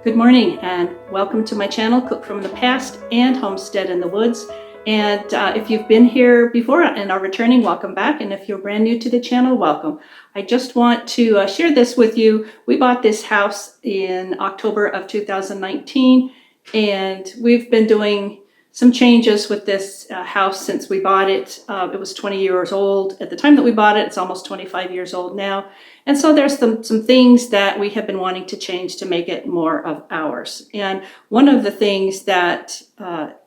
Good morning and welcome to my channel, Cook from the Past and Homestead in the Woods. And if you've been here before and are returning, welcome back. And if you're brand new to the channel, welcome. I just want to share this with you. We bought this house in October of 2019, and we've been doing some changes with this house since we bought it. It was 20 years old at the time that we bought it. It's almost 25 years old now. And so there's some things that we have been wanting to change to make it more of ours. And one of the things that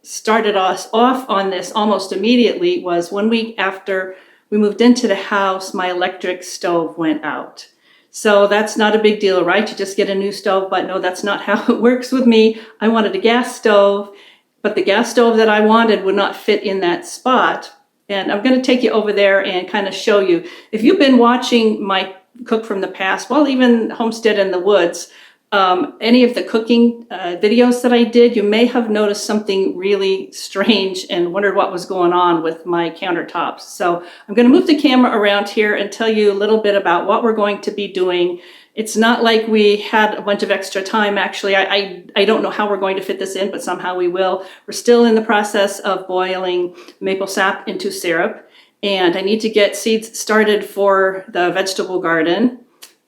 started us off on this almost immediately was 1 week after we moved into the house, my electric stove went out. So that's not a big deal, right? You just get a new stove, but no, that's not how it works with me. I wanted a gas stove, but the gas stove that I wanted would not fit in that spot. And I'm going to take you over there and kind of show you. If you've been watching my Cook from the Past, well, even Homestead in the Woods, any of the cooking videos that I did, you may have noticed something really strange and wondered what was going on with my countertops. So I'm going to move the camera around here and tell you a little bit about what we're going to be doing. It's not like we had a bunch of extra time. Actually, I don't know how we're going to fit this in, but somehow we will. We're still in the process of boiling maple sap into syrup. And I need to get seeds started for the vegetable garden.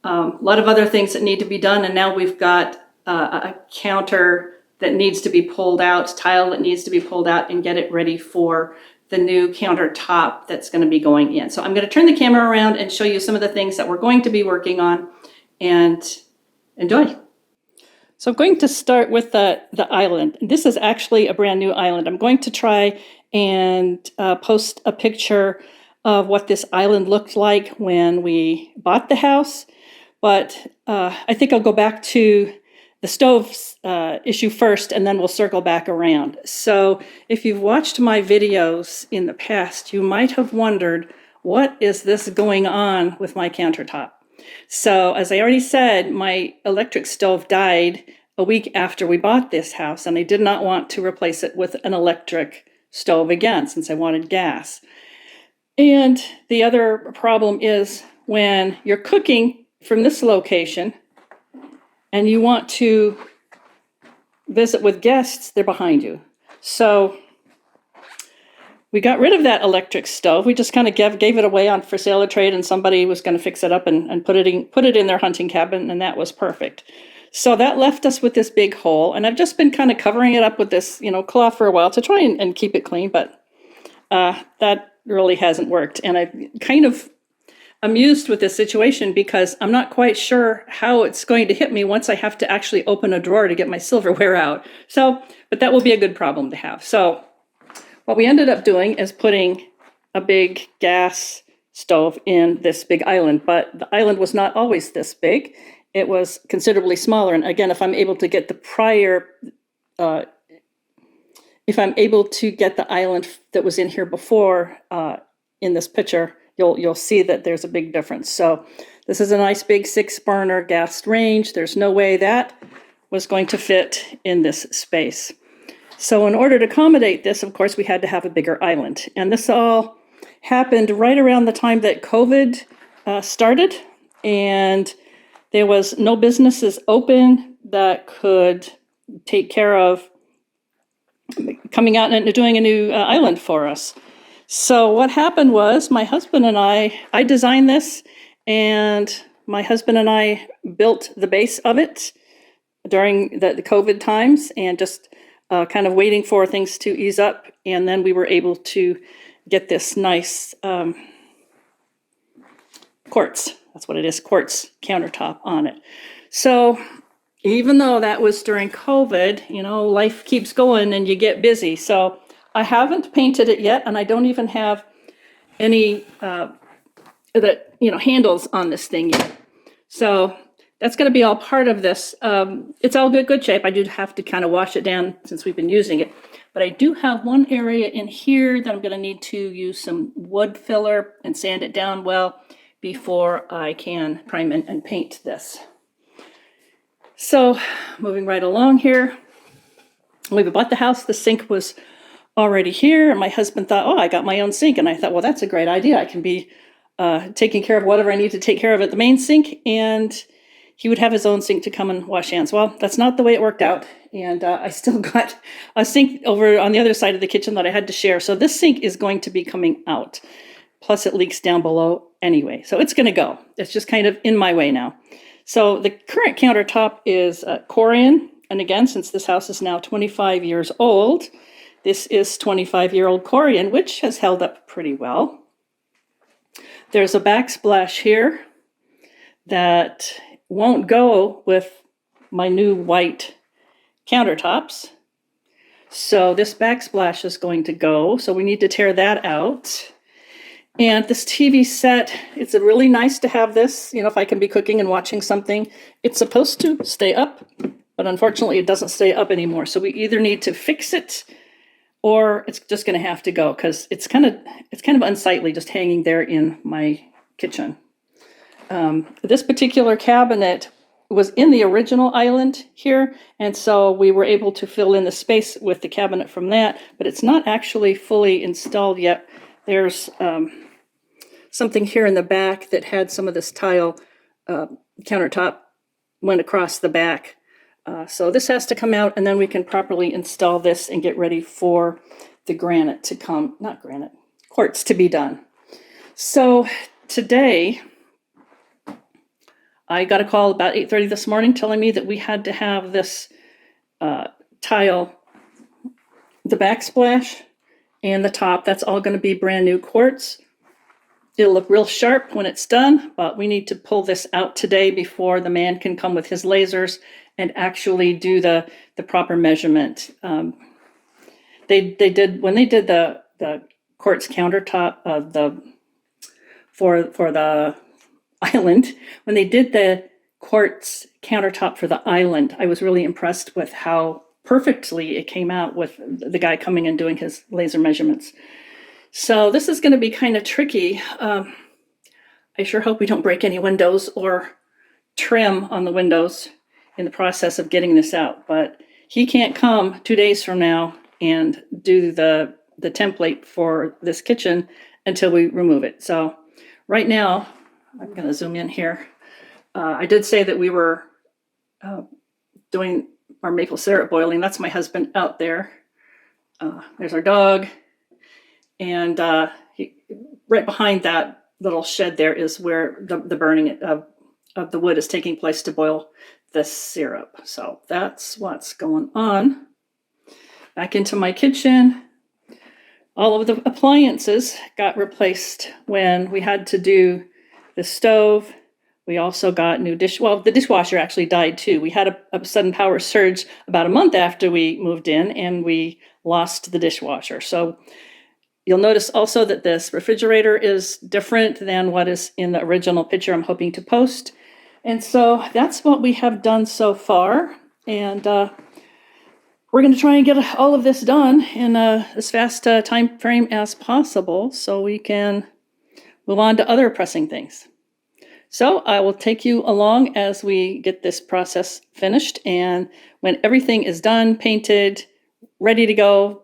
A lot of other things that need to be done. And now we've got a counter that needs to be pulled out, tile that needs to be pulled out, and get it ready for the new countertop that's going to be going in. So I'm going to turn the camera around and show you some of the things that we're going to be working on, and enjoy. So I'm going to start with the island. This is actually a brand new island. I'm going to try and post a picture of what this island looked like when we bought the house. But I think I'll go back to the stoves issue first, and then we'll circle back around. So if you've watched my videos in the past, you might have wondered, what is this going on with my countertop? So as I already said, my electric stove died a week after we bought this house, and I did not want to replace it with an electric stove again, since I wanted gas. And the other problem is when you're cooking from this location and you want to visit with guests, they're behind you. So we got rid of that electric stove. We just kind of gave it away on for sale or trade, and somebody was going to fix it up and put it in their hunting cabin, and that was perfect. So that left us with this big hole, and I've just been kind of covering it up with this, cloth for a while to try and keep it clean, but that really hasn't worked. And I'm kind of amused with this situation because I'm not quite sure how it's going to hit me once I have to actually open a drawer to get my silverware out. So, but that will be a good problem to have. So what we ended up doing is putting a big gas stove in this big island, but the island was not always this big. It was considerably smaller. And again, if I'm able to get the island that was in here before in this picture, you'll see that there's a big difference. So this is a nice big 6-burner gas range. There's no way that was going to fit in this space. So in order to accommodate this, of course, we had to have a bigger island. And this all happened right around the time that COVID started, and there was no businesses open that could take care of coming out and doing a new island for us. So what happened was my husband and I designed this, and my husband and I built the base of it during the COVID times, and just kind of waiting for things to ease up. And then we were able to get this nice quartz. That's what it is, quartz countertop on it. So even though that was during COVID, life keeps going and you get busy. So I haven't painted it yet, and I don't even have any handles on this thing yet. So that's going to be all part of this. It's all good shape. I do have to kind of wash it down since we've been using it. But I do have one area in here that I'm going to need to use some wood filler and sand it down well before I can prime and paint this. So moving right along here, when we bought the house, the sink was already here, and my husband thought, oh, I got my own sink. And I thought, well, that's a great idea. I can be taking care of whatever I need to take care of at the main sink. And he would have his own sink to come and wash hands. Well, that's not the way it worked out. And I still got a sink over on the other side of the kitchen that I had to share. So this sink is going to be coming out. Plus it leaks down below anyway. So it's going to go. It's just kind of in my way now. So the current countertop is corian. And again, since this house is now 25 years old, this is 25-year-old corian, which has held up pretty well. There's a backsplash here that won't go with my new white countertops. So this backsplash is going to go. So we need to tear that out. And this TV set, it's really nice to have this, if I can be cooking and watching something. It's supposed to stay up, but unfortunately it doesn't stay up anymore. So we either need to fix it or it's just going to have to go because it's kind of unsightly just hanging there in my kitchen. This particular cabinet was in the original island here, and so we were able to fill in the space with the cabinet from that, but it's not actually fully installed yet. There's something here in the back that had some of this tile countertop went across the back. So this has to come out, and then we can properly install this and get ready for the granite to come, not granite, quartz to be done. So today, I got a call about 8:30 this morning telling me that we had to have this tile, the backsplash and the top, that's all going to be brand new quartz. It'll look real sharp when it's done, but we need to pull this out today before the man can come with his lasers and actually do the proper measurement. When they did the quartz countertop for the island, when they did the quartz countertop for the island, I was really impressed with how perfectly it came out with the guy coming and doing his laser measurements. So this is going to be kind of tricky. I sure hope we don't break any windows or trim on the windows in the process of getting this out. But he can't come 2 days from now and do the template for this kitchen until we remove it. So right now, I'm going to zoom in here. I did say that we were doing our maple syrup boiling. That's my husband out there. There's our dog. And right behind that little shed there is where the burning of the wood is taking place to boil the syrup. So that's what's going on. Back into my kitchen. All of the appliances got replaced when we had to do the stove. We also got new the dishwasher actually died too. We had a sudden power surge about a month after we moved in, and we lost the dishwasher. So you'll notice also that this refrigerator is different than what is in the original picture I'm hoping to post. And so that's what we have done so far. And we're going to try and get all of this done in as fast a time frame as possible so we can move on to other pressing things. So I will take you along as we get this process finished, and when everything is done, painted, ready to go,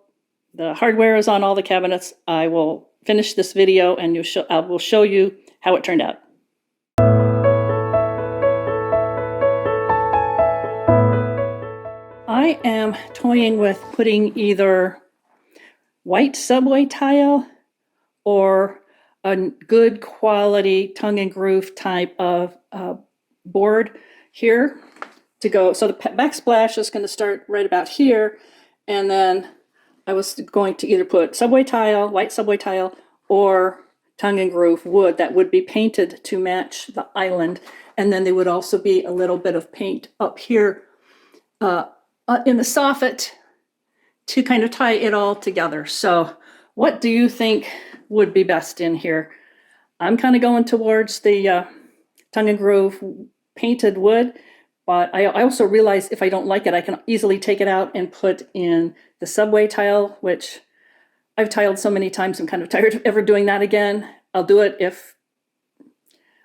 the hardware is on all the cabinets, I will finish this video and I will show you how it turned out. I am toying with putting either white subway tile or a good quality tongue and groove type of board here to go. So the backsplash is going to start right about here, and then I was going to either put subway tile, white subway tile, or tongue and groove wood that would be painted to match the island, and then there would also be a little bit of paint up here in the soffit to kind of tie it all together. So what do you think would be best in here? I'm kind of going towards the tongue and groove painted wood, but I also realize if I don't like it, I can easily take it out and put in the subway tile, which I've tiled so many times, I'm kind of tired of ever doing that again. I'll do it if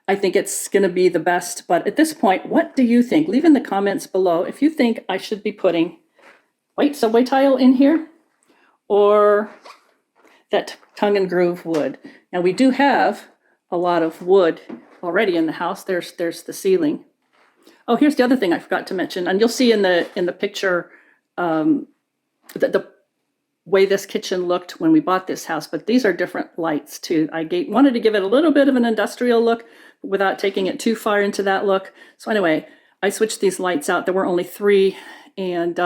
I think it's going to be the best. But at this point, what do you think? Leave in the comments below if you think I should be putting white subway tile in here or that tongue and groove wood. Now we do have a lot of wood already in the house. There's the ceiling. Oh, here's the other thing I forgot to mention, and you'll see in the picture the way this kitchen looked when we bought this house, but these are different lights too. Wanted to give it a little bit of an industrial look without taking it too far into that look. So anyway, I switched these lights out. There were only 3, and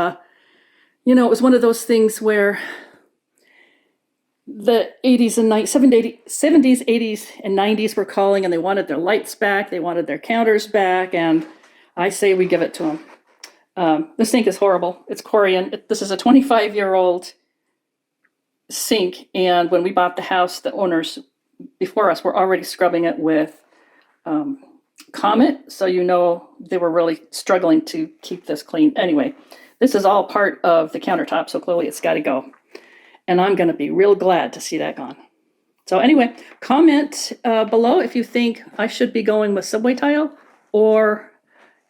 you know, it was one of those things where the 80s and 70s, 80s, and 90s were calling, and they wanted their lights back, they wanted their counters back, and I say we give it to them. This sink is horrible. It's corian. This is a 25-year-old sink, and when we bought the house, the owners before us were already scrubbing it with Comet, so you know they were really struggling to keep this clean. Anyway, this is all part of the countertop, so clearly it's got to go. And I'm going to be real glad to see that gone. So anyway, comment below if you think I should be going with subway tile or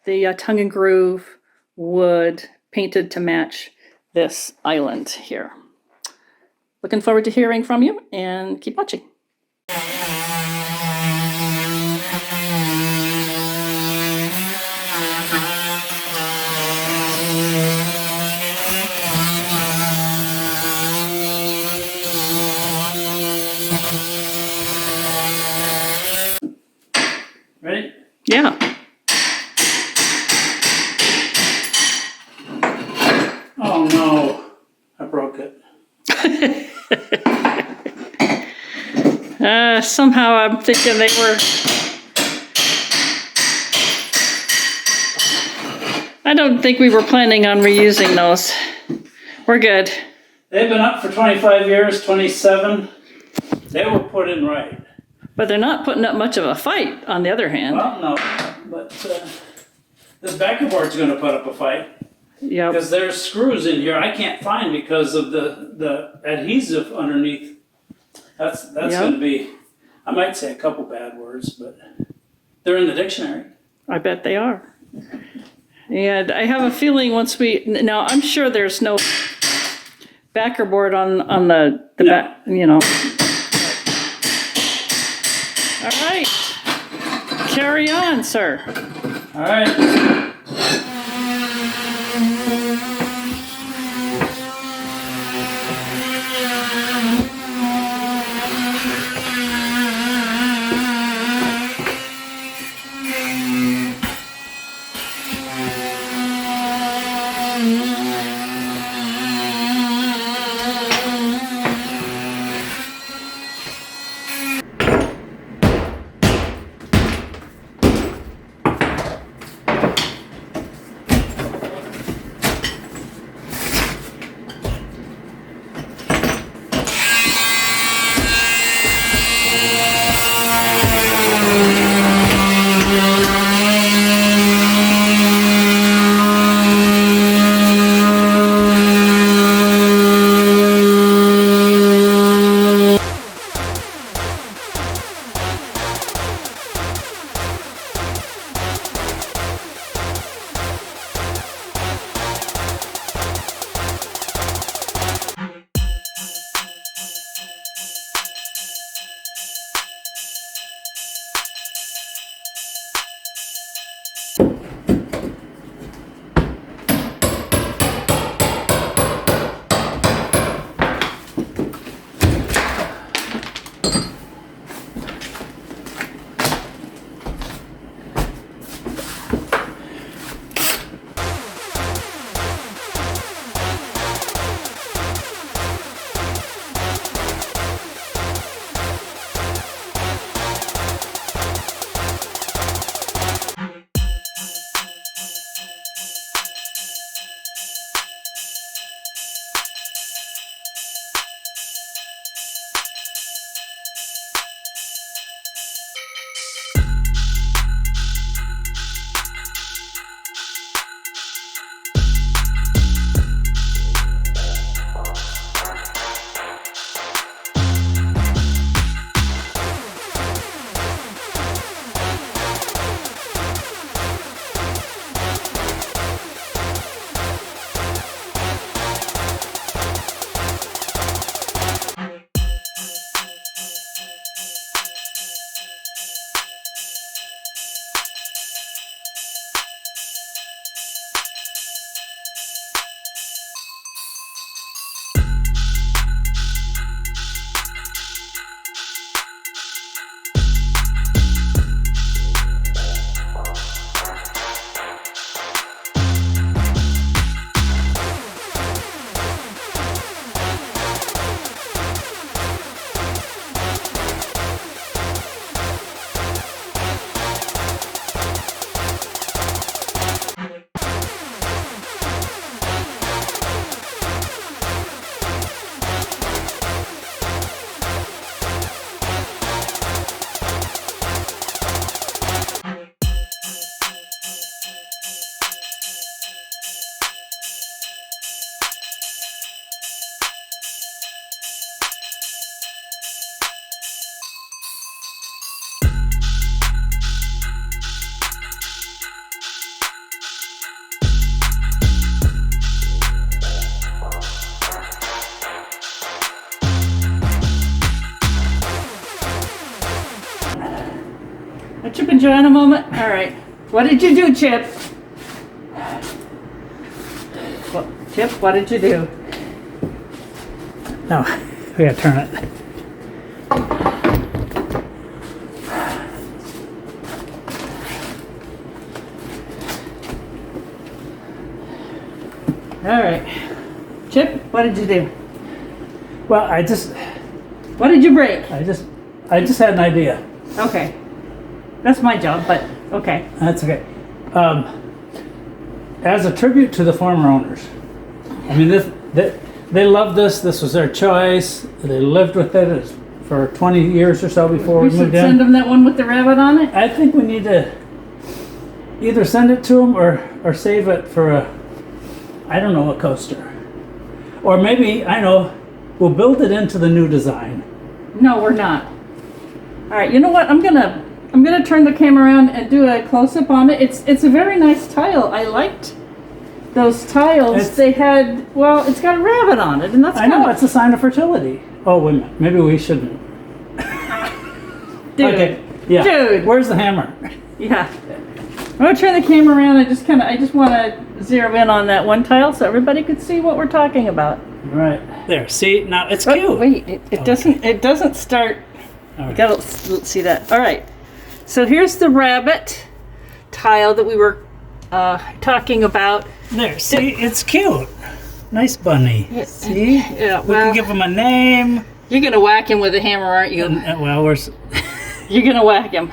the tongue and groove wood painted to match this island here. Looking forward to hearing from you, and keep watching. Ready? Yeah. Oh no, I broke it. Somehow I'm thinking they were... I don't think we were planning on reusing those. We're good. They've been up for 25 years, 27. They were put in right. But they're not putting up much of a fight, on the other hand. Well, no, but this beadboard's going to put up a fight. Yep. Because there's screws in here I can't find because of the adhesive underneath. That's Yep. going to be, I might say a couple bad words, but they're in the dictionary. I bet they are. And I have a feeling once now I'm sure there's no backer board on the No. back, you know. All right. Carry on, sir. All right. and Joanna a moment? All right. What did you do, Chip? Chip, what did you do? No, we gotta turn it. All right. Chip, what did you do? Well, What did you break? I just had an idea. Okay. That's my job, but okay. That's okay. As a tribute to the former owners, I mean, they loved this. This was their choice. They lived with it for 20 years or so before we We moved should send in. them that one with the rabbit on it? I think we need to either send it to them or save it for I don't know, a coaster. Or maybe, I know, we'll build it into the new design. No, we're not. All right, you know what? I'm gonna turn the camera around and do a close-up on it. It's a very nice tile. I liked those tiles. They had, well, it's got a rabbit on it, and that's I know, it's a sign of fertility. Oh, wait a minute. Maybe we shouldn't. Dude. Okay, yeah. Dude. Where's the hammer? Yeah. I'm gonna turn the camera around. I just want to zero in on that one tile so everybody could see what we're talking about. Right. There, see? Now, it's Oh, cute. wait, it doesn't start. All You right. gotta see that. All right. So here's the rabbit tile that we were talking about. There, see? It's cute. Nice bunny. See? Yeah, We well, can give him a name. you're gonna whack him with a hammer, aren't you? Well, we're... You're gonna whack him.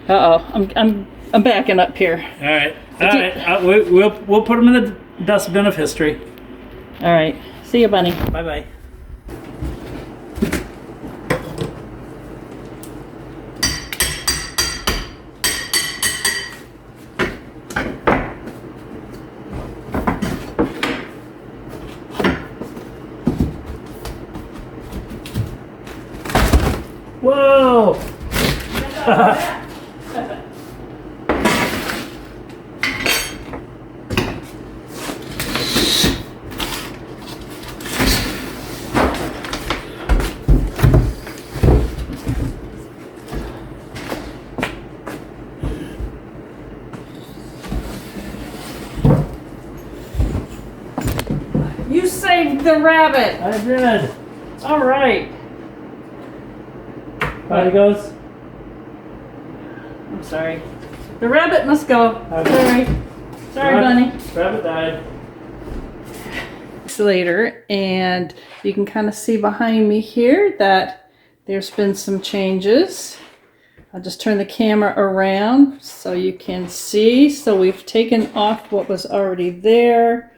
Uh-oh, I'm backing up here. All right. All right. We'll put him in the dustbin of history. All right. See you, bunny. Bye-bye. Whoa! You saved the rabbit. I did. All right. How it goes? I'm sorry. The rabbit must go. Okay. Sorry, bunny. Rabbit died. Later, and you can kind of see behind me here that there's been some changes. I'll just turn the camera around so you can see. So we've taken off what was already there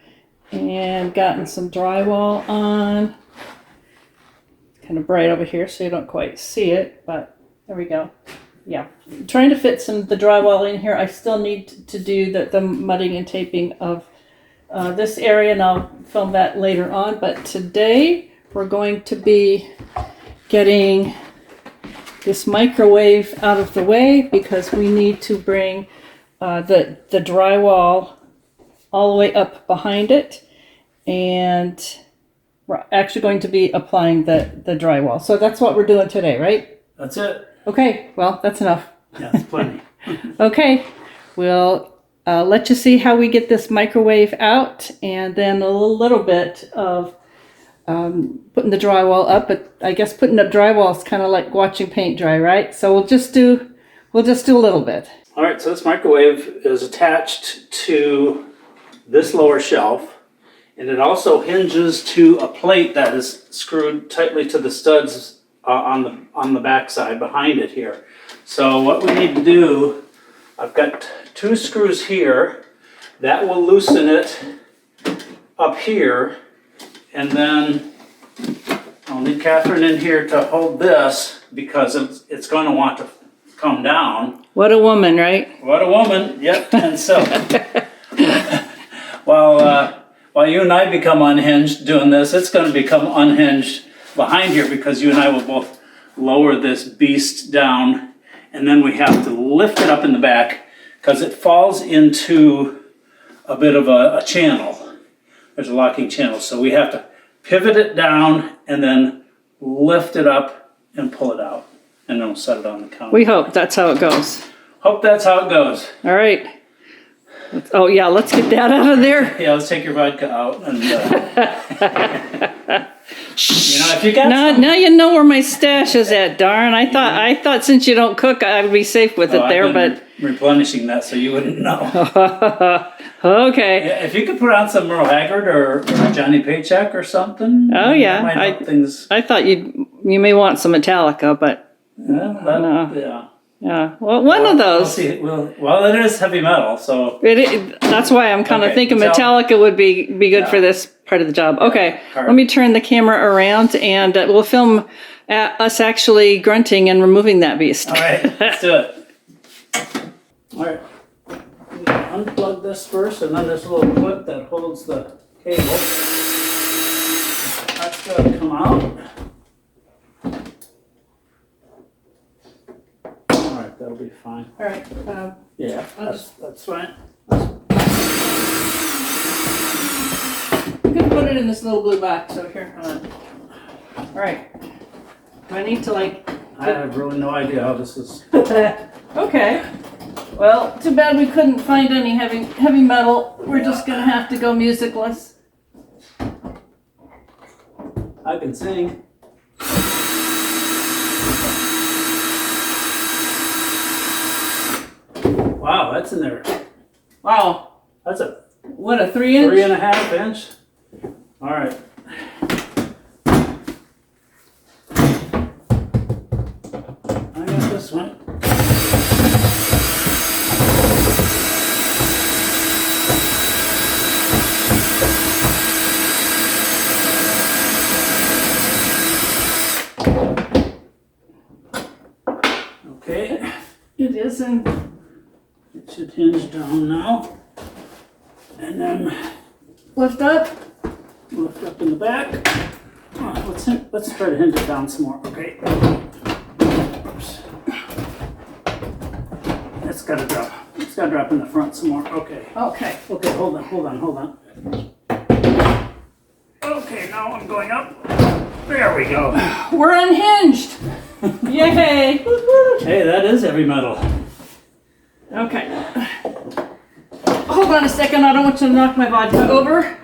and gotten some drywall on. It's kind of bright over here so you don't quite see it, but there we go. Yeah, trying to fit the drywall in here. I still need to do the mudding and taping of this area, and I'll film that later on. But today we're going to be getting this microwave out of the way because we need to bring the drywall all the way up behind it, and we're actually going to be applying the drywall. So that's what we're doing today, right? That's it. Okay, well, that's enough. Yeah, it's plenty. Okay, we'll let you see how we get this microwave out, and then a little bit of putting the drywall up. But I guess putting up drywall is kind of like watching paint dry, right? So we'll just do a little bit. All right, so this microwave is attached to this lower shelf, and it also hinges to a plate that is screwed tightly to the studs on the back side behind it here. So what we need to do, I've got 2 screws here that will loosen it up here, and then I'll need Catherine in here to hold this because it's going to want to come down. What a woman, right? What a woman, yep. And so while you and I become unhinged doing this, it's going to become unhinged behind here because you and I will both lower this beast down, and then we have to lift it up in the back because it falls into a bit of a channel. There's a locking channel, so we have to pivot it down and then lift it up and pull it out. and then we'll set it on the counter. We hope that's how it goes. Hope that's how it goes. All right. Oh yeah, let's get that out of there. Yeah, let's take your vodka out and. You know, if you got Now you know where my stash is at, darn. I thought since you don't cook, I'd be safe with it there, but replenishing that so you wouldn't know. okay. Yeah, if you could put on some Merle Haggard or Johnny Paycheck or something. Oh yeah, that might help things. I thought you may want some Metallica, but Yeah. yeah. Well, one of those. Well, it is heavy metal, so that's why I'm kind of thinking Metallica would be good for this part of the job. Okay, Right. let me turn the camera around and we'll film us actually grunting and removing that beast. All right, let's do it. All right, unplug this first, and then this little clip that holds the cable. That's going to come out. All right, that'll be fine. All right. Yeah, that's fine. I'm gonna put it in this little blue box. So here. All right. Do I need to like? I have really no idea how this is. Okay. Well, too bad we couldn't find any heavy metal. We're just gonna have to go musicless. I can sing. Wow, that's in there. Wow. That's a What, a 3 inch? 3.5 inch. All right. I got this one. Okay. It is, and It should hinge down now. And then lift up. lift up in the back. Let's try to hinge it down some more. Okay. Oops. It's gotta drop. It's gotta drop in the front some more. Okay. Okay. Okay, hold on. Okay, now I'm going up. There we go. We're unhinged. Yay. Hey, that is heavy metal. Okay. Hold on a second. I don't want you to knock my vodka over.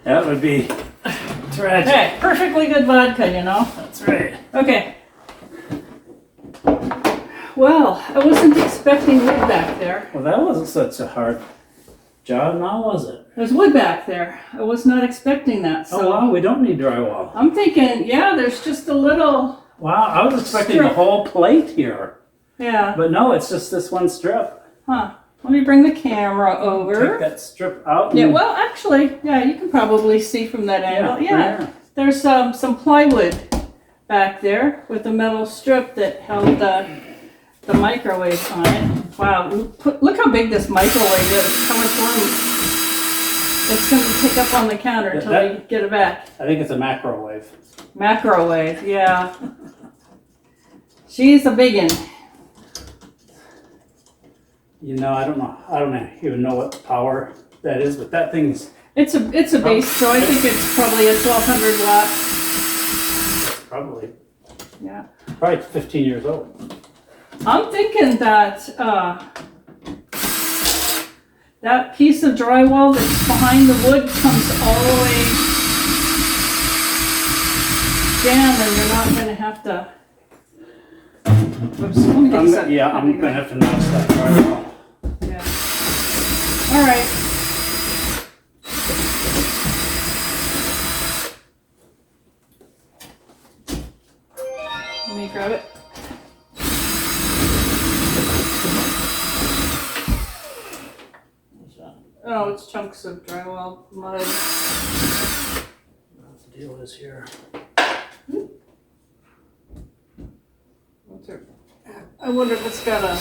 That would be tragic. Hey, perfectly good vodka, you know. That's right. Okay. Well, I wasn't expecting wood back there. Well, that wasn't such a hard job, now was it? There's wood back there. I was not expecting that. So Oh, wow, we don't need drywall. I'm thinking, yeah, there's just a little. Wow, I was expecting the Strip. whole plate here. Yeah. But no, it's just this one strip. Huh. Let me bring the camera over. Take that strip out. Yeah, and- well, actually, yeah, you can probably see from that angle. from Yeah. there. There's some plywood back there with a metal strip that held the microwave on it. Wow, look how big this microwave is. How much room it's going to take up on the counter until that- we get it back. I think it's a macrowave. Macrowave, yeah. She's a biggin'. You know, I don't even know what power that is, but that thing's It's a base, so I think it's probably a 1200 watt. probably Yeah. 15 years old. I'm thinking that that piece of drywall that's behind the wood comes all the way down, and you're not going to have to. Oops, let me get this up. I'm gonna have to notch that drywall. Yeah. All right. Let me grab it. What's that? Oh, it's chunks of drywall mud. What the deal is here? What's it? I wonder if it's got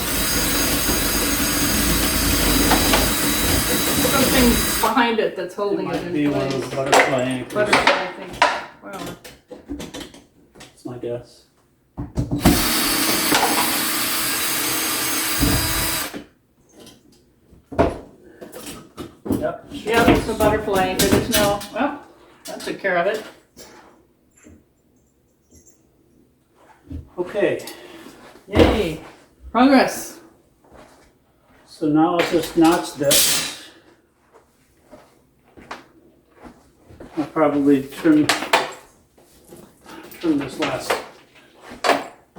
something behind it that's It holding it might in be one of place. those butterfly anchors. Butterfly thing. Wow. That's my guess. Yep. Yeah, that's the butterfly anchor. There's no. Well, that took care of it. Okay, Yay! Progress. so now I'll just notch this. I'll probably trim this last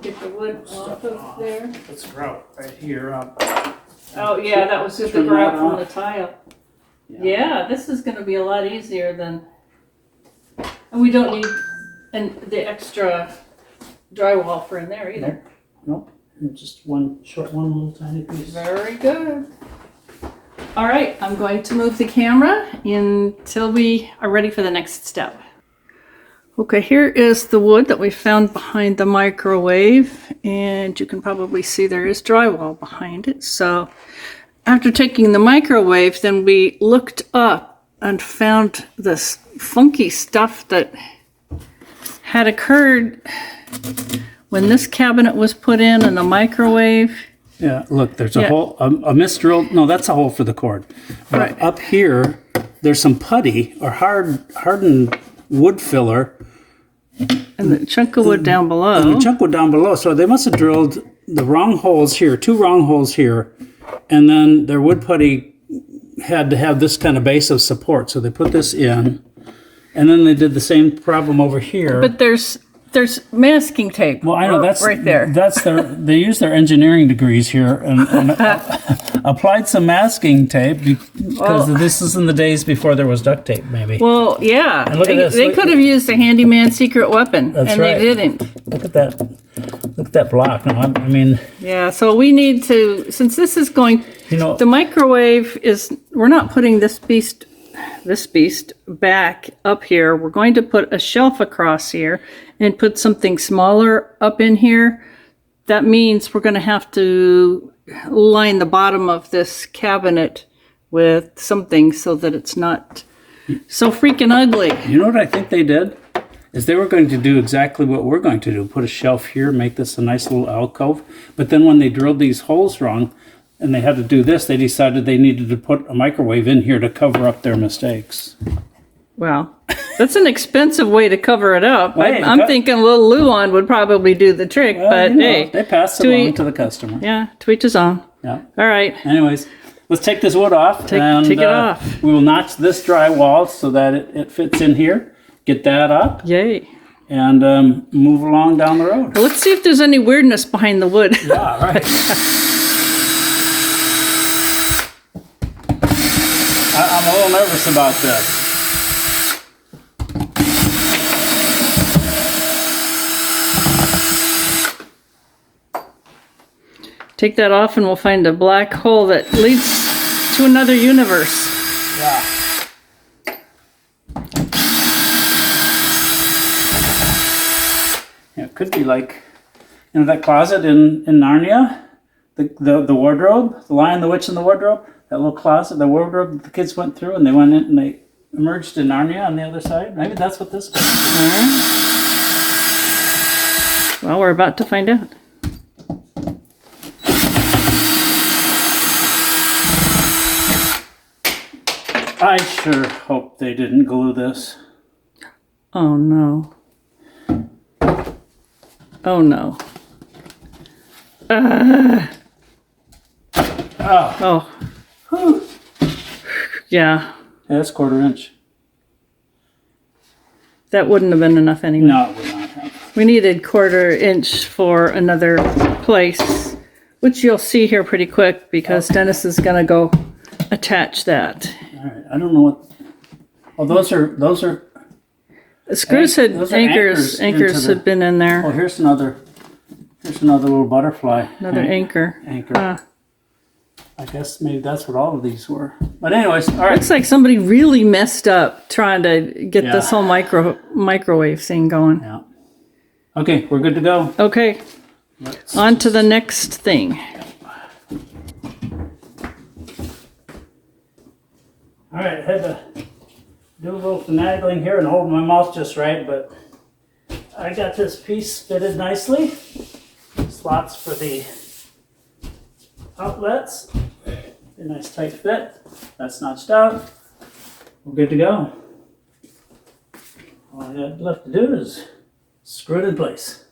Get the wood off of there. this grout right here up. Oh yeah, that was just the Trim grout that from off. the tile. Yeah. Yeah, this is gonna be a lot easier than, and we don't need the extra drywall for in there either. Nope, just one short one little tiny piece. Very good. All right, I'm going to move the camera until we are ready for the next step. Okay, here is the wood that we found behind the microwave, and you can probably see there is drywall behind it. So after taking the microwave, then we looked up and found this funky stuff that had occurred when this cabinet was put in the microwave. Yeah, look, there's a Yeah. hole, a misdrilled, no, that's a hole for the cord. But Right. up here, there's some putty or hardened wood filler. And the chunk of wood down below. And the chunk wood down below. So they must have drilled the wrong holes here, 2 wrong holes here. And then their wood putty had to have this kind of base of support. So they put this in. And then they did the same problem over here. But there's masking tape. Well, I know that's right there. That's they used their engineering degrees here and applied some masking tape because this is in the days before there was duct tape, maybe. Well, yeah. And look at this. They Look- could have used a handyman secret weapon, That's and right. they didn't. Look at that! Look at that block. No, I mean, Yeah, so we need to, since this is going, you know, the microwave is, we're not putting this beast back up here. We're going to put a shelf across here and put something smaller up in here. That means we're going to have to line the bottom of this cabinet with something so that it's not so freaking ugly. you know what I think they did is they were going to do exactly what we're going to do: put a shelf here, make this a nice little alcove. But then when they drilled these holes wrong, and they had to do this, they decided they needed to put a microwave in here to cover up their mistakes. Well, that's an expensive way to cover it up. Hey, I'm thinking a little Luan would probably do the trick, Well, but you know, hey, they passed it to along eat- to the customer. yeah, to each his own. Yeah. All right, Anyways, let's take this wood off. take it off. We will notch this drywall so that it fits in here. Get that up Yay. and move along down the road. Well, let's see if there's any weirdness behind the wood. Yeah, right. I'm a little nervous about this. Take that off and we'll find a black hole that leads to another universe. Yeah. Yeah, it could be like, you know, that closet in Narnia, the wardrobe, the Lion, the Witch, and the Wardrobe. That little closet, the wardrobe that the kids went through, and they went in and they emerged in Narnia on the other side. Maybe that's what this is. Well, we're about to find out. I sure hope they didn't glue this. Oh no. Oh no. Oh. Whew. Yeah, Yeah, that's 1/4 inch. that wouldn't have been enough anyway. No, it would not have. We needed 1/4 inch for another place, which you'll see here pretty quick because Dennis is gonna go attach that. All right, I don't know what. Oh, those are. The screws had Those are anchors into the- had been in there. Oh, here's another little butterfly. Another anchor. Anchor. I guess maybe that's what all of these were. But anyways, all right. Looks like somebody really messed up trying to get Yeah. this whole microwave thing going. Yeah. Okay, we're good to go. Okay, Let's- on to the next thing. All right, I had to do a little finagling here and hold my mouth just right, but I got this piece fitted nicely. Slots for the outlets. A nice tight fit. That's notched out. We're good to go. All I got left to do is screw it in place.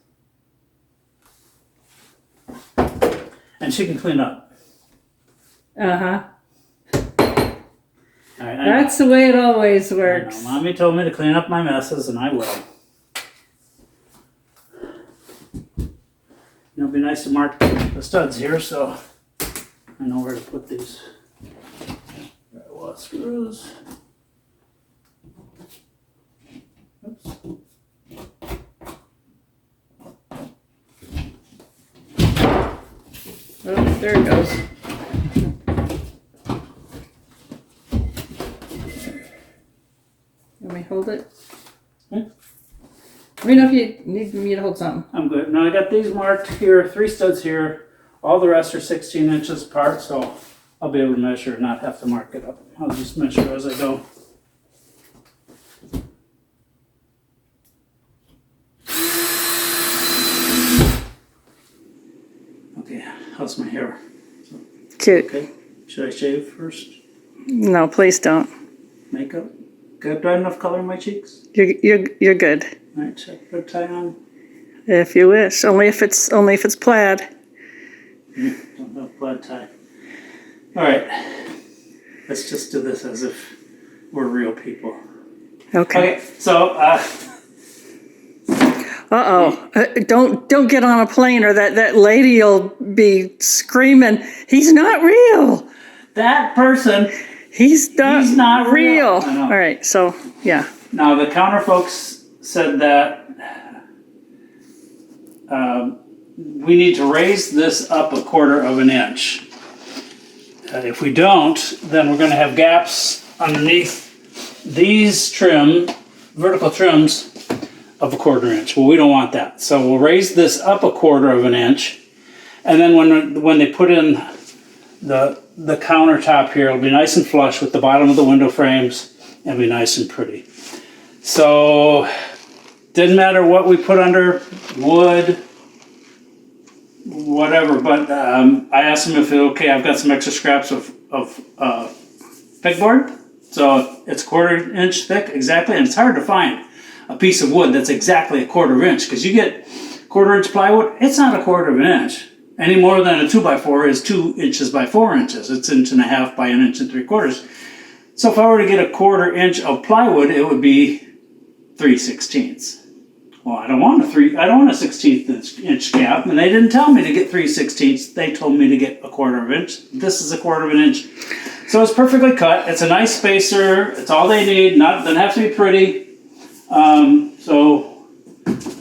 And she can clean up. Uh-huh. All right, That's the way it always I works. know. Mommy told me to clean up my messes, and I will. It'll be nice to mark the studs here, so I know where to put these drywall screws. Oops. Oh, there it goes. Let me hold it. Hmm? Let me know if you need me to hold something. I'm good. Now I got these marked here, 3 studs here. All the rest are 16 inches apart, so I'll be able to measure and not have to mark it up. I'll just measure as I go. Okay, how's my hair? Cute. Okay, should I shave first? No, please don't. Makeup? Good, do I have enough color in my cheeks? You're good. All right, check, put a tie on. If you wish. Only if it's plaid. Don't have plaid tie. All right, let's just do this as if we're real people. Okay. Okay, so Don't get on a plane or that lady'll be screaming, he's not real. that person. He's not real. I know. All right, so yeah. Now the counter folks said that we need to raise this up 1/4 inch. If we don't, then we're going to have gaps underneath these vertical trims of 1/4 inch. Well, we don't want that. So we'll raise this up 1/4 inch. And then when they put in the countertop here, it'll be nice and flush with the bottom of the window frames and be nice and pretty. So didn't matter what we put under, wood, whatever, but I asked them if it's okay. I've got some extra scraps of pegboard. So it's 1/4 inch thick, exactly, and it's hard to find a piece of wood that's exactly 1/4 inch, because you get 1/4 inch plywood, it's not 1/4 inch, any more than a 2x4 is 2 inches by 4 inches. It's 1.5 inches by 1 3/4 inches. So if I were to get 1/4 inch of plywood, it would be 3/16. Well, I don't want a 1/16 inch gap, and they didn't tell me to get 3/16. They told me to get 1/4 inch. This is 1/4 inch. So it's perfectly cut. It's a nice spacer. It's all they need. Doesn't have to be pretty. So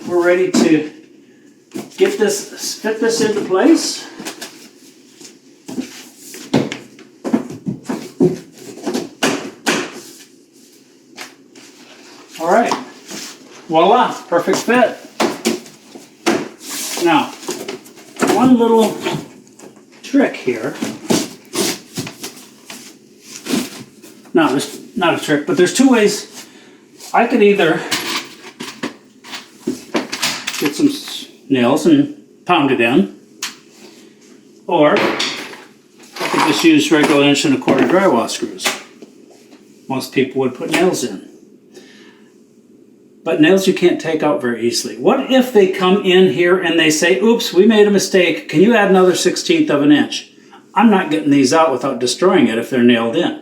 we're ready to fit this into place. All right, voila, perfect fit. Now, one little trick here. No, there's not a trick, but there's 2 ways. I could either get some nails and pound it in, or I could just use regular 1 1/4 drywall screws. Most people would put nails in. But nails you can't take out very easily. What if they come in here and they say, oops, we made a mistake, can you add another 1/16 inch? I'm not getting these out without destroying it if they're nailed in.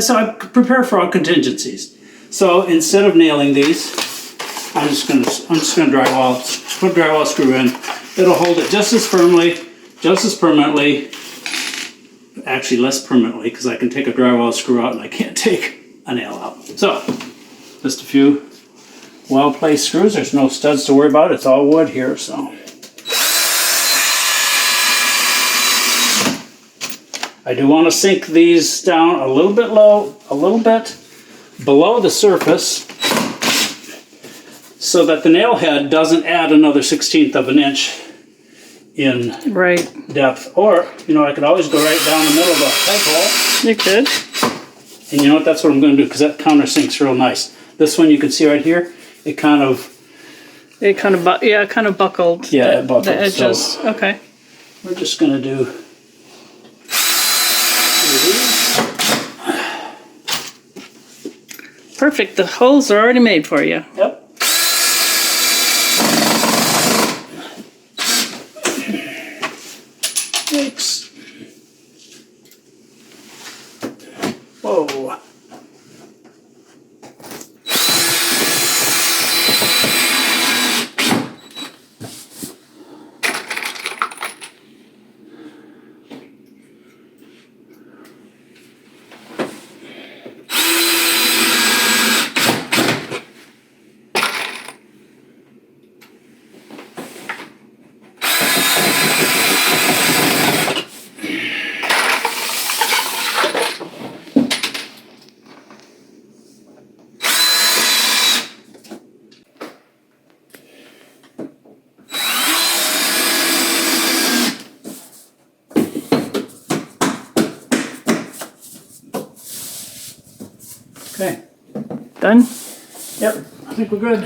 So I prepare for all contingencies. So instead of nailing these, I'm just gonna put a drywall screw in. It'll hold it just as firmly, just as permanently, actually less permanently, because I can take a drywall screw out and I can't take a nail out. So, just a few well-placed screws. There's no studs to worry about. It's all wood here, so. I do want to sink these down a little bit low, a little bit below the surface, so that the nail head doesn't add another 1/16 inch in depth. Or, I could always go right down the middle of the pipe hole. You could. And you know what? That's what I'm going to do, because that countersinks real nice. This one you can see right here, it kind of buckled. Yeah, it buckled. The edges. So okay. we're just going to do Perfect. The holes are already made for you. Yep. Whoa. Okay. Done? Yep, I think we're good.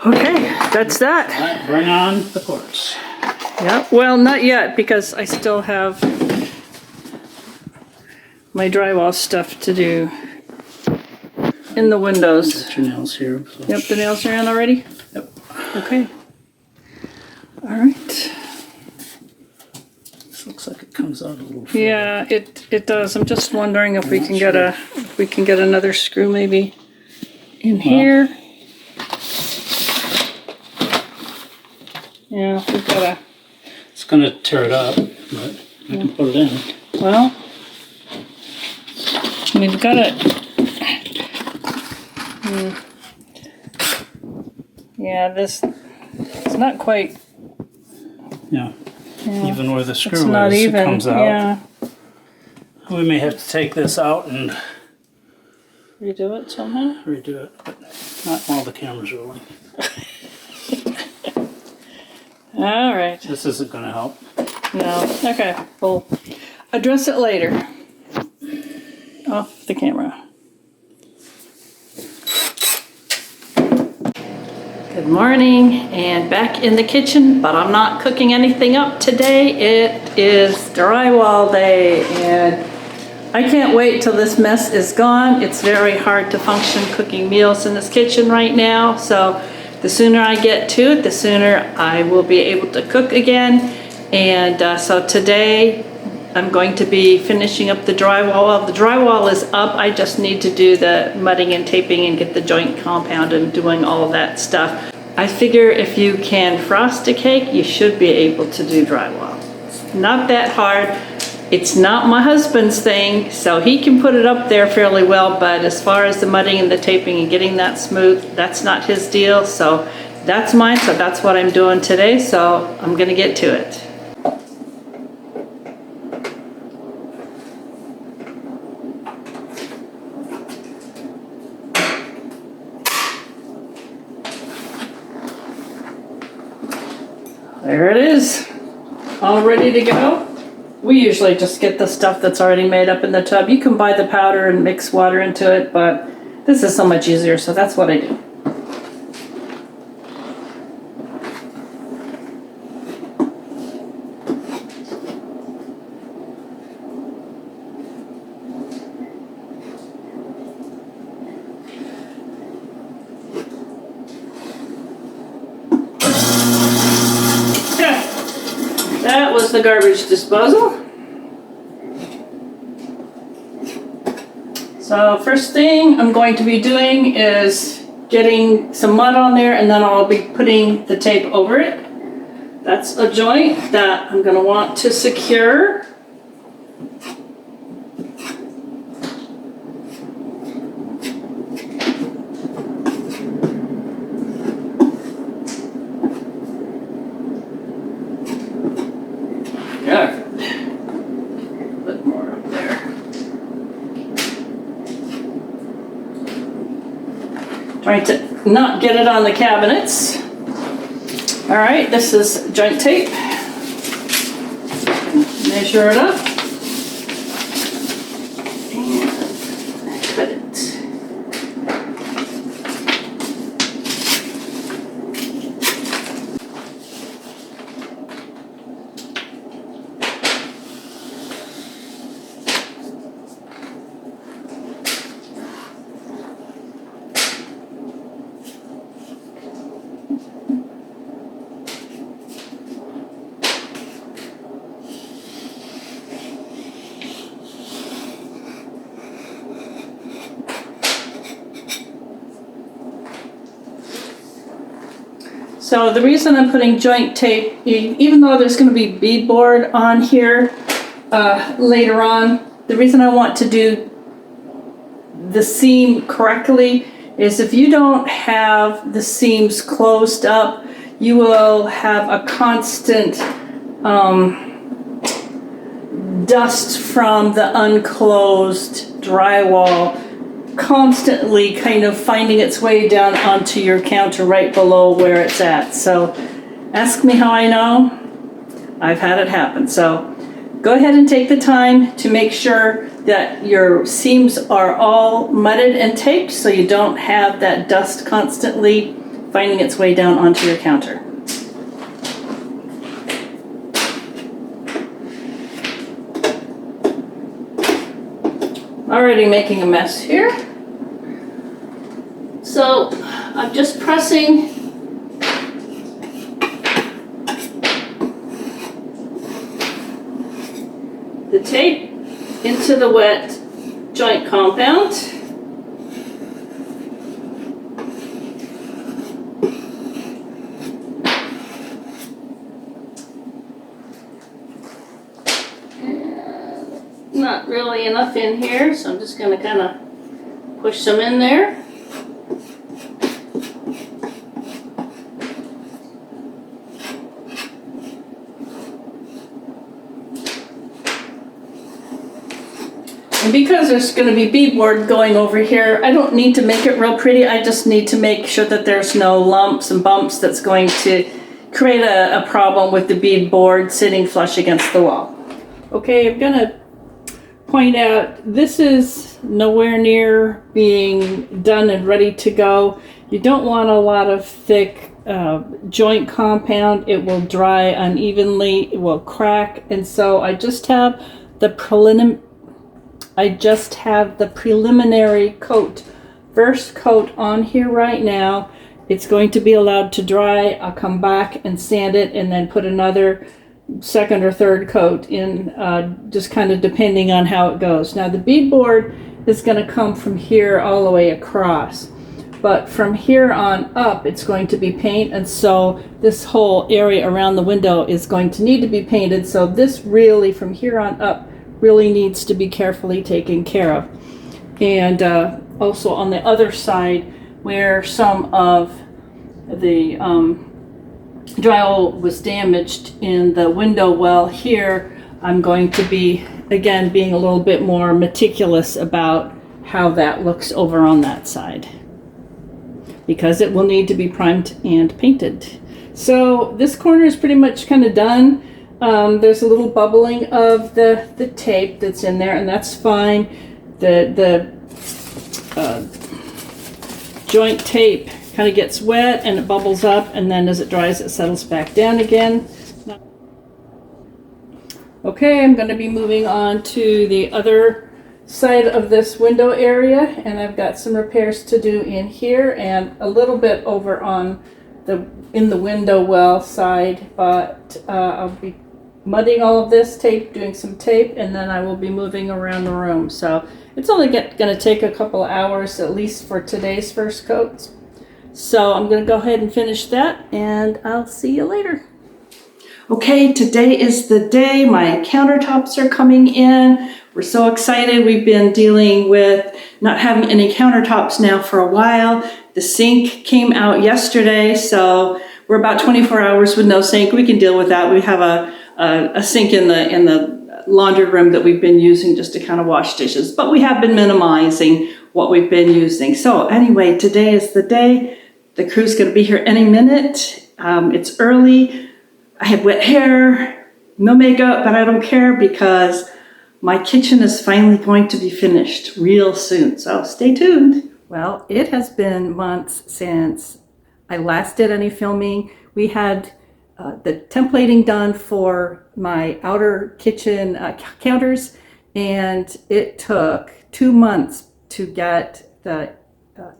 Okay, that's that. All right, bring on the quartz. Yeah, well, not yet, because I still have my drywall stuff to do in the windows. Got your nails here. So. Yep, the nails are in already? Yep. Okay. All right. This looks like it comes out a little further. Yeah, it does. I'm just wondering if we can get another screw maybe in here. Yeah, we've got a. It's gonna tear it up, but I can put it in. Well, we've got it. Yeah, this. It's not quite. Yeah. Even where the screw It's not is, even. it comes out. Yeah. We may have to take this out and Redo it somehow. redo it, but not while the camera's rolling. All right. This isn't going to help. No. Okay. We'll address it later. Off the camera. Good morning, and back in the kitchen, but I'm not cooking anything up today. It is drywall day, and I can't wait till this mess is gone. It's very hard to function cooking meals in this kitchen right now, so the sooner I get to it, the sooner I will be able to cook again. And so today I'm going to be finishing up the drywall. Well, the drywall is up. I just need to do the mudding and taping and get the joint compound and doing all of that stuff. I figure if you can frost a cake, you should be able to do drywall. It's not that hard. It's not my husband's thing, so he can put it up there fairly well, but as far as the mudding and the taping and getting that smooth, that's not his deal. So that's mine, so that's what I'm doing today, so I'm gonna get to it. There it is, all ready to go. We usually just get the stuff that's already made up in the tub. You can buy the powder and mix water into it, but this is so much easier, so that's what I do. That was the garbage disposal. So first thing I'm going to be doing is getting some mud on there, and then I'll be putting the tape over it. That's a joint that I'm going to want to secure. Trying to not get it on the cabinets. All right, this is joint tape. Measure it up. And cut it. So the reason I'm putting joint tape, even though there's going to be beadboard on here later on, the reason I want to do the seam correctly is if you don't have the seams closed up, you will have a constant dust from the unclosed drywall constantly kind of finding its way down onto your counter right below where it's at. So ask me how I know. I've had it happen. So go ahead and take the time to make sure that your seams are all mudded and taped so you don't have that dust constantly finding its way down onto your counter. Already making a mess here. So I'm just pressing the tape into the wet joint compound. Not really enough in here, so I'm just going to kind of push some in there. And because there's going to be beadboard going over here, I don't need to make it real pretty. I just need to make sure that there's no lumps and bumps that's going to create a problem with the beadboard sitting flush against the wall. Okay, I'm going to point out this is nowhere near being done and ready to go. You don't want a lot of thick joint compound. It will dry unevenly, it will crack, and so I just have the preliminary coat, first coat on here right now. It's going to be allowed to dry. I'll come back and sand it and then put another second or third coat in, just kind of depending on how it goes. Now the beadboard is going to come from here all the way across, but from here on up it's going to be paint, and so this whole area around the window is going to need to be painted. So this really, from here on up, really needs to be carefully taken care of. And also on the other side where some of the drywall was damaged in the window well here, I'm going to be, again, being a little bit more meticulous about how that looks over on that side, because it will need to be primed and painted. So this corner is pretty much kind of done. There's a little bubbling of the tape that's in there, and that's fine. The joint tape kind of gets wet and it bubbles up, and then as it dries it settles back down again. Okay, I'm going to be moving on to the other side of this window area, and I've got some repairs to do in here and a little bit over on in the window well side, but I'll be mudding all of this tape, doing some tape, and then I will be moving around the room. So it's only going to take a couple of hours at least for today's first coats. So I'm going to go ahead and finish that, and I'll see you later. Okay, today is the day. My countertops are coming in. We're so excited. We've been dealing with not having any countertops now for a while. The sink came out yesterday, so we're about 24 hours with no sink. We can deal with that. We have a sink in the laundry room that we've been using just to kind of wash dishes, but we have been minimizing what we've been using. So anyway, today is the day. The crew's going to be here any minute. It's early. I have wet hair, no makeup, but I don't care because my kitchen is finally going to be finished real soon. So stay tuned. Well, it has been months since I last did any filming. We had the templating done for my outer kitchen counters, and it took 2 months to get the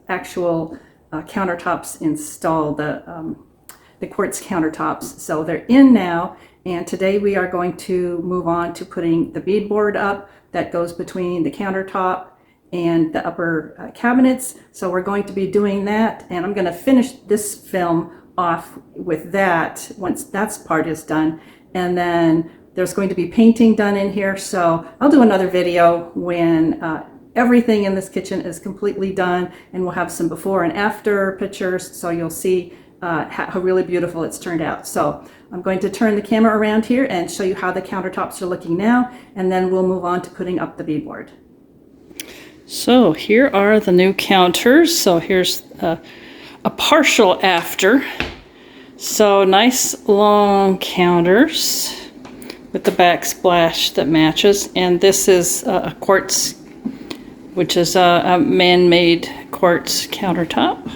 actual countertops installed, the quartz countertops. So they're in now, and today we are going to move on to putting the beadboard up that goes between the countertop and the upper cabinets. So we're going to be doing that, and I'm going to finish this film off with that once that part is done. And then there's going to be painting done in here. So I'll do another video when everything in this kitchen is completely done, and we'll have some before and after pictures, so you'll see how really beautiful it's turned out. So I'm going to turn the camera around here and show you how the countertops are looking now, and then we'll move on to putting up the beadboard. So here are the new counters. So here's a partial after. So nice long counters with the backsplash that matches, and this is a quartz, which is a man-made quartz countertop.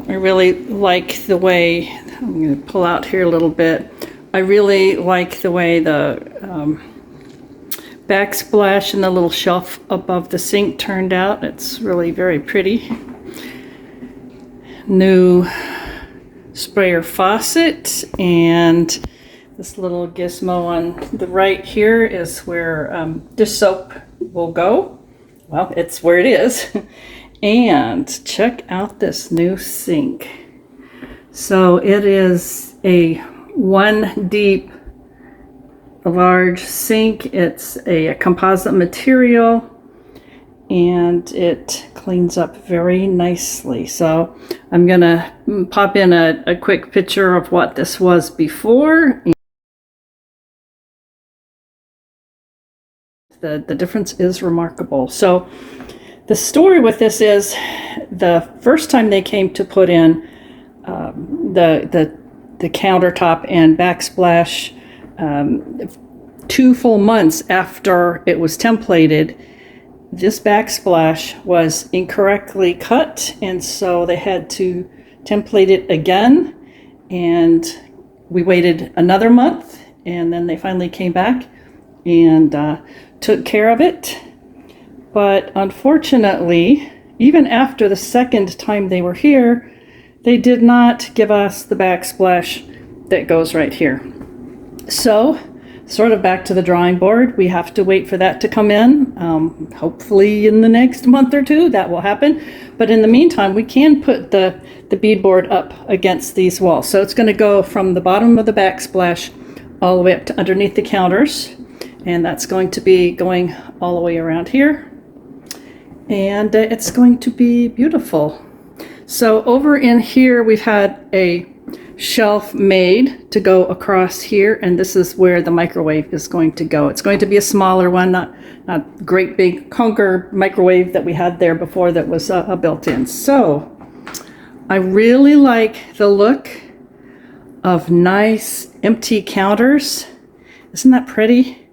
I really like the way, I'm going to pull out here a little bit, I really like the way the backsplash and the little shelf above the sink turned out. It's really very pretty. New sprayer faucet, and this little gizmo on the right here is where dish soap will go. Well, it's where it is. And check out this new sink. So it is a 1 deep large sink. It's a composite material, and it cleans up very nicely. So I'm gonna pop in a quick picture of what this was before. The difference is remarkable. So the story with this is, the first time they came to put in the countertop and backsplash, 2 full months after it was templated, this backsplash was incorrectly cut, and so they had to template it again, and we waited another month, and then they finally came back and took care of it. But unfortunately, even after the second time they were here, they did not give us the backsplash that goes right here. So, sort of back to the drawing board. We have to wait for that to come in. Hopefully in the next month or 2 that will happen. But in the meantime, we can put the beadboard up against these walls. So it's going to go from the bottom of the backsplash all the way up to underneath the counters. And that's going to be going all the way around here. And it's going to be beautiful. So over in here, we've had a shelf made to go across here, and this is where the microwave is going to go. It's going to be a smaller one, not great big conker microwave that we had there before that was a built-in. So I really like the look of nice empty counters. Isn't that pretty?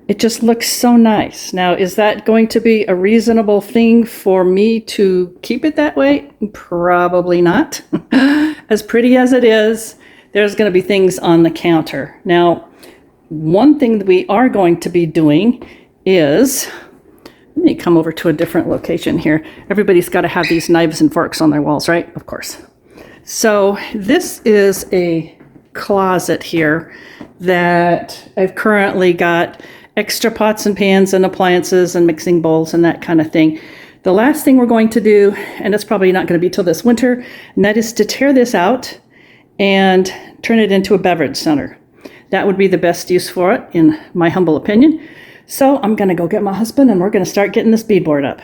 It just looks so nice. Now, is that going to be a reasonable thing for me to keep it that way? Probably not. As pretty as it is, there's going to be things on the counter. Now, one thing that we are going to be doing is, let me come over to a different location here. Everybody's got to have these knives and forks on their walls, right? Of course. So this is a closet here that I've currently got extra pots and pans and appliances and mixing bowls and that kind of thing. The last thing we're going to do, and it's probably not going to be till this winter, and that is to tear this out and turn it into a beverage center. That would be the best use for it, in my humble opinion. So I'm going to go get my husband, and we're going to start getting this beadboard up.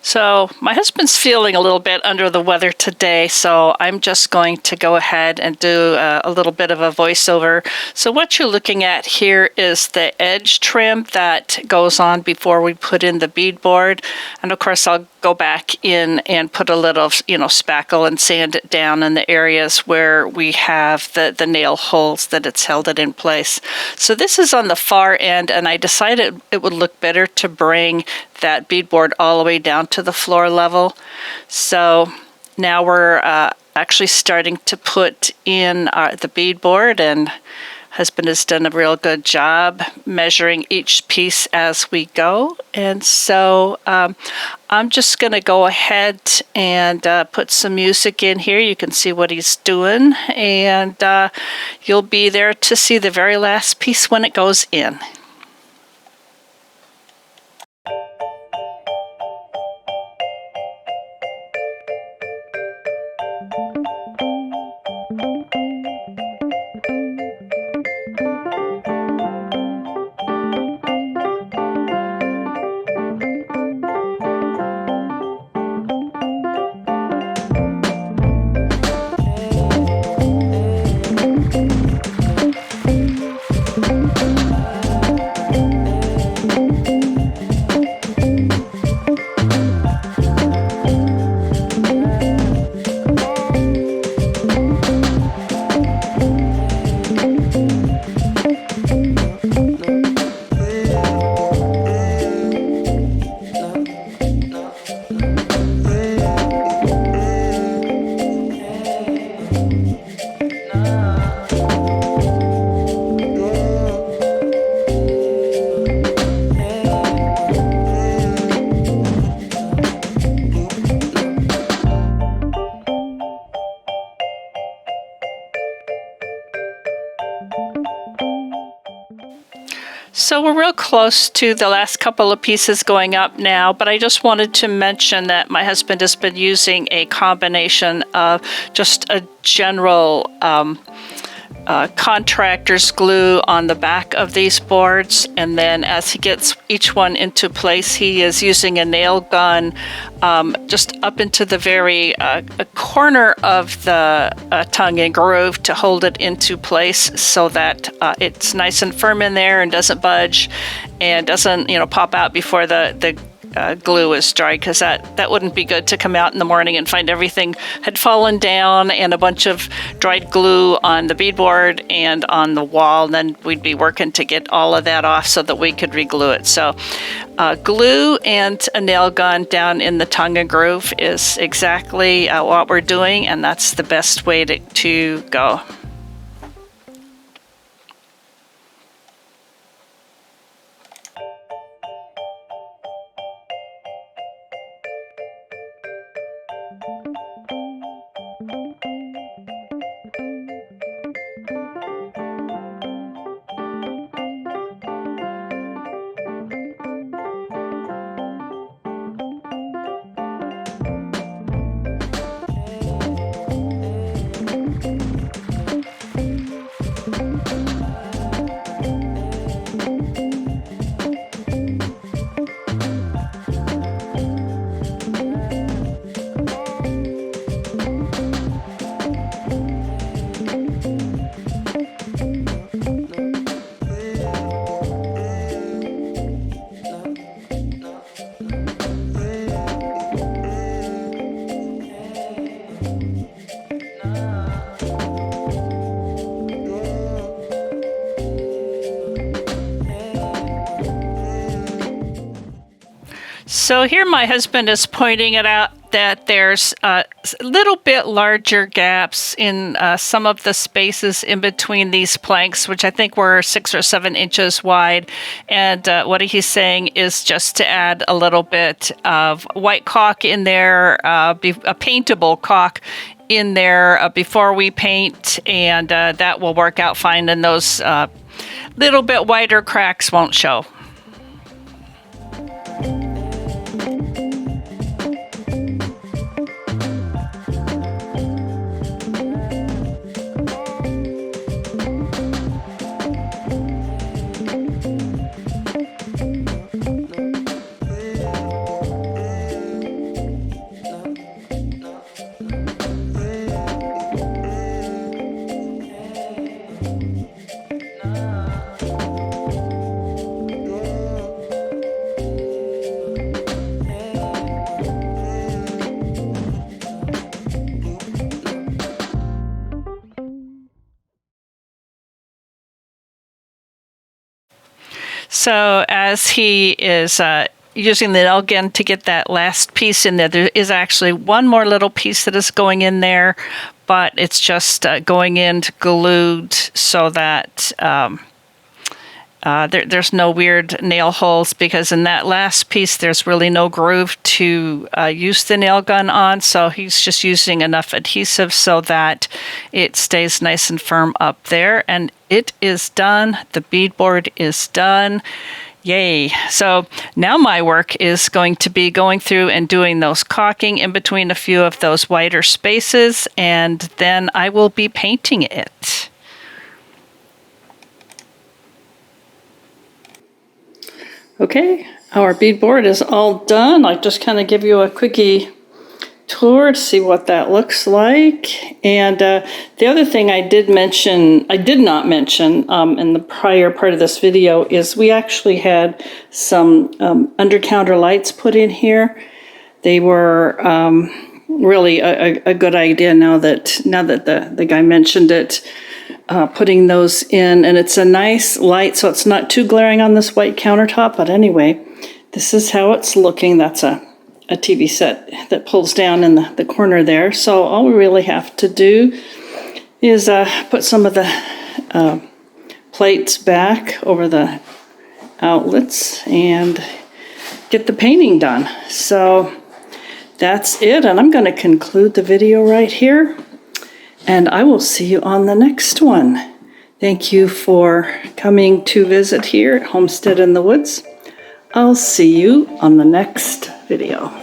So my husband's feeling a little bit under the weather today, so I'm just going to go ahead and do a little bit of a voiceover. So what you're looking at here is the edge trim that goes on before we put in the beadboard. And of course I'll go back in and put a little, spackle and sand it down in the areas where we have the nail holes that it's held it in place. So this is on the far end, and I decided it would look better to bring that beadboard all the way down to the floor level. So now we're actually starting to put in the beadboard, and husband has done a real good job measuring each piece as we go. And so I'm just going to go ahead and put some music in here. You can see what he's doing, and you'll be there to see the very last piece when it goes in. So we're real close to the last couple of pieces going up now, but I just wanted to mention that my husband has been using a combination of just a general contractor's glue on the back of these boards, and then as he gets each one into place, he is using a nail gun just up into the very corner of the tongue and groove to hold it into place so that it's nice and firm in there and doesn't budge and doesn't, pop out before the glue is dry, because that wouldn't be good to come out in the morning and find everything had fallen down and a bunch of dried glue on the beadboard and on the wall. And then we'd be working to get all of that off so that we could reglue it. So glue and a nail gun down in the tongue and groove is exactly what we're doing, and that's the best way to go. So here my husband is pointing it out that there's a little bit larger gaps in some of the spaces in between these planks, which I think were 6 or 7 inches wide. And what he's saying is just to add a little bit of white caulk in there, a paintable caulk in there before we paint, and that will work out fine, and those little bit wider cracks won't show. So as he is using the nail gun to get that last piece in there, there is actually one more little piece that is going in there, but it's just going in glued so that there's no weird nail holes, because in that last piece there's really no groove to use the nail gun on, so he's just using enough adhesive so that it stays nice and firm up there. And it is done. The beadboard is done. Yay. So now my work is going to be going through and doing those caulking in between a few of those wider spaces, and then I will be painting it. Okay, our beadboard is all done. I'll just kind of give you a quickie tour to see what that looks like. And the other thing I did not mention in the prior part of this video is we actually had some under-counter lights put in here. They were really a good idea now that the guy mentioned it. Putting those in, and it's a nice light, so it's not too glaring on this white countertop. But anyway, this is how it's looking. That's a TV set that pulls down in the corner there. So all we really have to do is put some of the plates back over the outlets and get the painting done. So that's it, and I'm going to conclude the video right here, and I will see you on the next one. Thank you for coming to visit here at Homestead in the Woods. I'll see you on the next video.